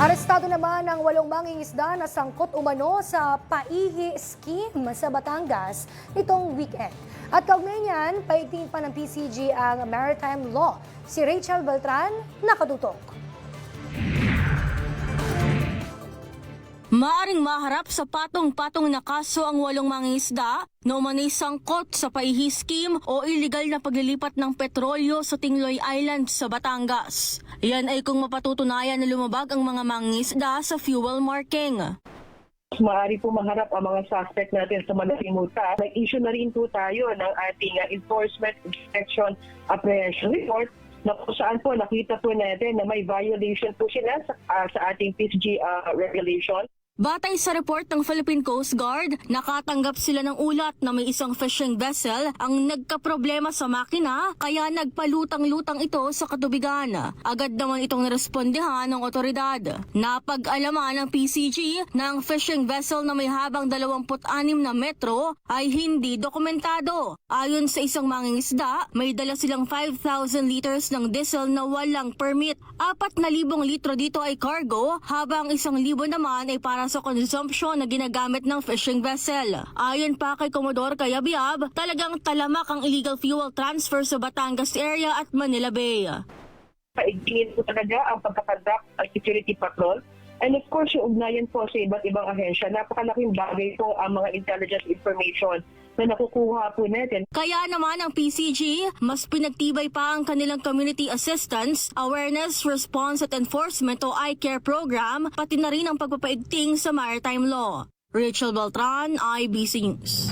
Arestado naman ang 8 mangingisda na sangkot umano sa paihi scheme sa Batangas nitong weekend. At kaugnay niyan, paigting pa ng PCG ang maritime law. Si Rachel Beltran, nakatutok. Maaring maharap sa patong-patong na kaso ang 8 mangingisda na umanay sangkot sa paihi scheme o illegal na paglilipat ng petrolyo sa Tingloy Island sa Batangas. Yan ay kung mapatutunayan na lumabag ang mga mangingisda sa fuel marking. Maaari po maharap ang mga suspect natin sa malaking multa. Nag-issue na rin po tayo ng ating Enforcement Inspection Apprehension Report na kung saan po nakita po natin na may violation po sila sa ating PCG regulation. Batay sa report ng Philippine Coast Guard, nakatanggap sila ng ulat na may isang fishing vessel ang nagkaproblema sa makina kaya nagpalutang-lutang ito sa katubigan. Agad naman itong narespondehan ng otoridad. Napag-alaman ng PCG na ang fishing vessel na may habang 26 na metro ay hindi dokumentado. Ayon sa isang mangingisda, may dala silang 5,000 liters ng diesel na walang permit. 4,000 litro dito ay cargo habang 1,000 naman ay para sa consumption na ginagamit ng fishing vessel. Ayon pa kay Commodore Cayabyab, talagang talamak ang illegal fuel transfer sa Batangas area at Manila Bay. Paigtingin po talaga ang pagkakonduct ng security patrol. And of course, yung ugnayan po sa iba't ibang ahensya, napakalaking bagay po ang mga intelligence information na nakukuha po natin. Kaya naman ang PCG, mas pinagtibay pa ang kanilang Community Assistance, Awareness, Response at Enforcement o I-CARE program, pati na rin ang pagpapaigting sa maritime law. Rachel Beltran, IBC News.